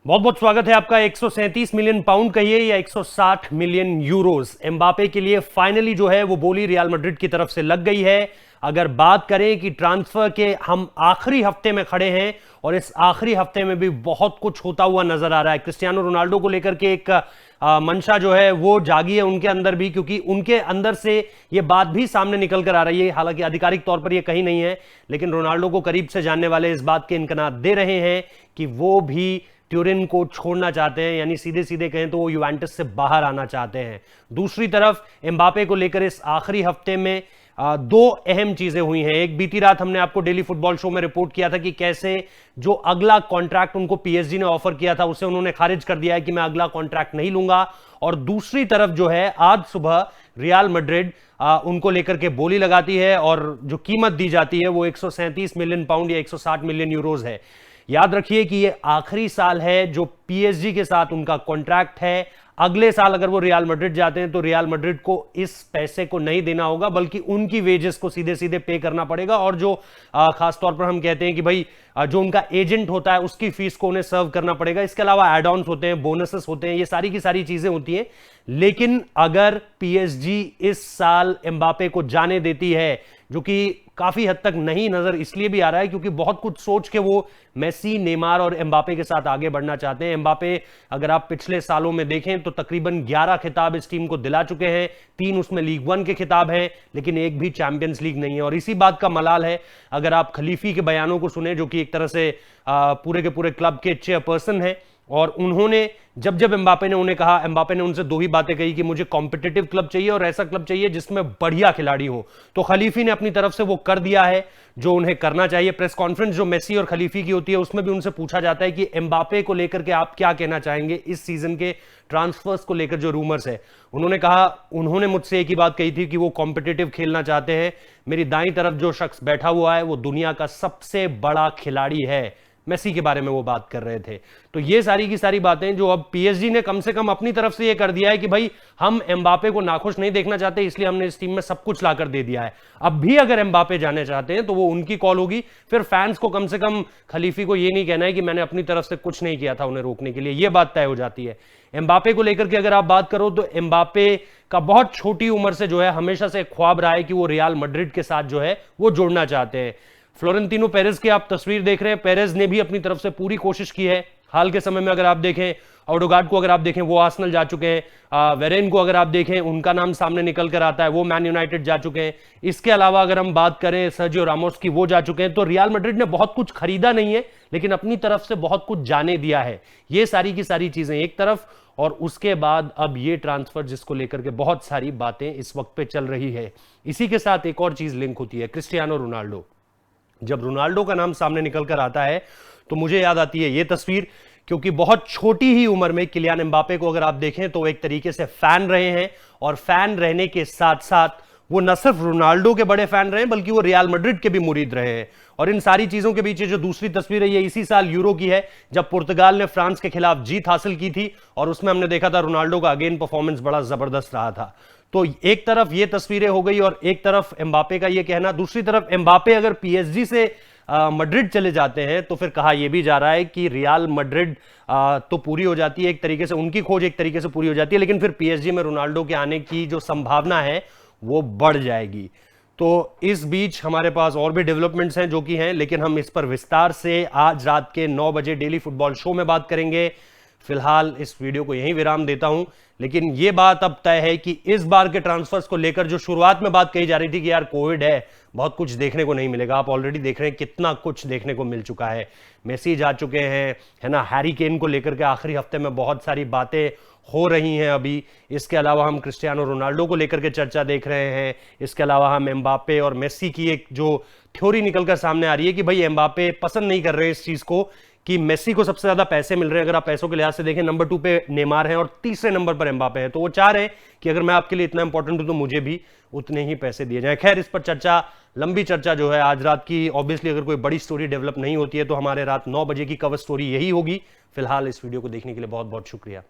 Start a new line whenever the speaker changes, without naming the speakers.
बहुत बहुत स्वागत है आपका। 137 मिलियन पाउंड कहिए या 160 मिलियन यूरोस एम्बापे के लिए फाइनली जो है वो बोली रियल मैड्रिड की तरफ से लग गई है। अगर बात करें कि ट्रांसफर के हम आखिरी हफ्ते में खड़े हैं और इस आखिरी हफ्ते में भी बहुत कुछ होता हुआ नजर आ रहा है। क्रिस्टियानो रोनाल्डो को लेकर के एक मंशा जो है वो जागी है उनके अंदर भी, क्योंकि उनके अंदर से ये बात भी सामने निकल कर आ रही है। हालांकि आधिकारिक तौर पर ये कहीं नहीं है, लेकिन रोनाल्डो को करीब से जानने वाले इस बात के इम्कान दे रहे हैं कि वो भी ट्यूरिन को छोड़ना चाहते हैं, यानी सीधे सीधे कहें तो वो यूवेंटस से बाहर आना चाहते हैं। दूसरी तरफ एम्बापे को लेकर इस आखिरी हफ्ते में दो अहम चीजें हुई हैं। एक, बीती रात हमने आपको डेली फुटबॉल शो में रिपोर्ट किया था कि कैसे जो अगला कॉन्ट्रैक्ट उनको पीएसजी ने ऑफर किया था उसे उन्होंने खारिज कर दिया है कि मैं अगला कॉन्ट्रैक्ट नहीं लूंगा। और दूसरी तरफ जो है आज सुबह रियल मैड्रिड उनको लेकर के बोली लगाती है और जो कीमत दी जाती है वो 137 मिलियन पाउंड या 160 मिलियन यूरोज है। याद रखिए कि ये आखिरी साल है जो पीएसजी के साथ उनका कॉन्ट्रैक्ट है। अगले साल अगर वो रियल मैड्रिड जाते हैं तो रियल मैड्रिड को इस पैसे को नहीं देना होगा, बल्कि उनकी वेजेस को सीधे सीधे पे करना पड़ेगा। और जो खास तौर पर हम कहते हैं कि भाई जो उनका एजेंट होता है उसकी फीस को उन्हें सर्व करना पड़ेगा। इसके अलावा एड ऑन्स होते हैं, बोनसेस होते हैं, ये सारी की सारी चीजें होती हैं। लेकिन अगर पीएसजी इस साल एम्बापे को जाने देती है, जो कि काफी हद तक नहीं नजर इसलिए भी आ रहा है क्योंकि बहुत कुछ सोच के वो मेसी, नेमार और एम्बापे के साथ आगे बढ़ना चाहते हैं। एम्बापे अगर आप पिछले सालों में देखें तो तकरीबन 11 खिताब इस टीम को दिला चुके हैं। 3 उसमें लीग 1 के खिताब हैं, लेकिन एक भी चैंपियंस लीग नहीं है। और इसी बात का मलाल है अगर आप खलीफी के बयानों को सुने, जो कि एक तरह से पूरे के पूरे क्लब के चेयरपर्सन है। और उन्होंने जब जब एम्बापे ने उन्हें कहा, एम्बापे ने उनसे दो ही बातें कही कि मुझे कॉम्पिटिटिव क्लब चाहिए और ऐसा क्लब चाहिए जिसमें बढ़िया खिलाड़ी हो। तो खलीफी ने अपनी तरफ से वो कर दिया है जो उन्हें करना चाहिए। प्रेस कॉन्फ्रेंस जो मेसी और खलीफी की होती है उसमें भी उनसे पूछा जाता है कि एम्बापे को लेकर के आप क्या कहना चाहेंगे इस सीजन के ट्रांसफर्स को लेकर जो रूमर्स है। उन्होंने कहा, उन्होंने मुझसे एक ही बात कही थी कि वो कॉम्पिटिटिव खेलना चाहते हैं। मेरी दाईं तरफ जो शख्स बैठा हुआ है वो दुनिया का सबसे बड़ा खिलाड़ी है। मेसी के बारे में वो बात कर रहे थे। तो ये सारी की सारी बातें जो अब पीएसजी ने कम से कम अपनी तरफ से ये कर दिया है कि भाई हम एम्बापे को नाखुश नहीं देखना चाहते, इसलिए हमने इस टीम में सब कुछ लाकर दे दिया है। अब भी अगर एम्बापे जाने चाहते हैं तो वो उनकी कॉल होगी। फिर फैंस को कम से कम खलीफी को ये नहीं कहना है कि मैंने अपनी तरफ से कुछ नहीं किया था उन्हें रोकने के लिए, ये बात तय हो जाती है। एम्बापे को लेकर के अगर आप बात करो तो एम्बापे का बहुत छोटी उम्र से जो है हमेशा से ख्वाब रहा है कि वो रियल मैड्रिड के साथ जो है वो जोड़ना चाहते हैं। फ्लोरेंटिनो पेरेज की आप तस्वीर देख रहे हैं, पेरेज ने भी अपनी तरफ से पूरी कोशिश की है। हाल के समय में अगर आप देखें, ओडेगार्ड को अगर आप देखें वो आर्सेनल जा चुके हैं। वेरेन को अगर आप देखें उनका नाम सामने निकल कर आता है, वो मैन यूनाइटेड जा चुके हैं। इसके अलावा अगर हम बात करें सर्जियो रामोस की, वो जा चुके हैं। तो रियल मैड्रिड ने बहुत कुछ खरीदा नहीं है, लेकिन अपनी तरफ से बहुत कुछ जाने दिया है। ये सारी की सारी चीजें एक तरफ, और उसके बाद अब ये ट्रांसफर जिसको लेकर के बहुत सारी बातें इस वक्त पे चल रही है। इसी के साथ एक और चीज लिंक होती है, क्रिस्टियानो रोनाल्डो। जब रोनाल्डो का नाम सामने निकल कर आता है तो मुझे याद आती है ये तस्वीर, क्योंकि बहुत छोटी ही उम्र में किलियान एम्बापे को अगर आप देखें तो एक तरीके से फैन रहे हैं। और फैन रहने के साथ साथ वो न सिर्फ रोनाल्डो के बड़े फैन रहे हैं, बल्कि वो रियल मैड्रिड के भी मुरीद रहे हैं। और इन सारी चीजों के बीच जो दूसरी तस्वीर है ये इसी साल यूरो की है, जब पुर्तगाल ने फ्रांस के खिलाफ जीत हासिल की थी। और उसमें हमने देखा था रोनाल्डो का अगेन परफॉर्मेंस बड़ा जबरदस्त रहा था। तो एक तरफ ये तस्वीरें हो गई और एक तरफ एम्बापे का ये कहना। दूसरी तरफ एम्बापे अगर पीएसजी से मैड्रिड चले जाते हैं तो फिर कहा यह भी जा रहा है कि रियल मैड्रिड तो पूरी हो जाती है एक तरीके से, उनकी खोज एक तरीके से पूरी हो जाती है, लेकिन फिर पीएसजी में रोनाल्डो के आने की जो संभावना है वो बढ़ जाएगी। तो इस बीच हमारे पास और भी डेवलपमेंट्स हैं जो कि हैं, लेकिन हम इस पर विस्तार से आज रात के 9 बजे डेली फुटबॉल शो में बात करेंगे। फिलहाल इस वीडियो को यहीं विराम देता हूं, लेकिन यह बात अब तय है कि इस बार के ट्रांसफर्स को लेकर जो शुरुआत में बात कही जा रही थी कि यार कोविड है, बहुत कुछ देखने को नहीं मिलेगा, आप ऑलरेडी देख रहे हैं कितना कुछ देखने को मिल चुका है। मेसी जा चुके हैं, है ना, हैरी केन को लेकर के आखिरी हफ्ते में बहुत सारी बातें हो रही हैं अभी। इसके अलावा हम क्रिस्टियानो रोनाल्डो को लेकर के चर्चा देख रहे हैं। इसके अलावा हम एम्बापे और मेसी की एक जो थ्योरी निकलकर सामने आ रही है कि भाई एम्बापे पसंद नहीं कर रहे इस चीज को कि मेसी को सबसे ज्यादा पैसे मिल रहे हैं। अगर आप पैसों के लिहाज से देखें, नंबर 2 पे नेमार हैं और तीसरे नंबर पर एम्बापे हैं। तो वो चाह रहे हैं कि अगर मैं आपके लिए इतना इंपॉर्टेंट हूं तो मुझे भी उतने ही पैसे दिए जाए। खैर, इस पर चर्चा, लंबी चर्चा जो है आज रात की, ऑब्वियसली अगर कोई बड़ी स्टोरी डेवलप नहीं होती है तो हमारे रात 9 बजे की कवर स्टोरी यही होगी। फिलहाल इस वीडियो को देखने के लिए बहुत बहुत शुक्रिया।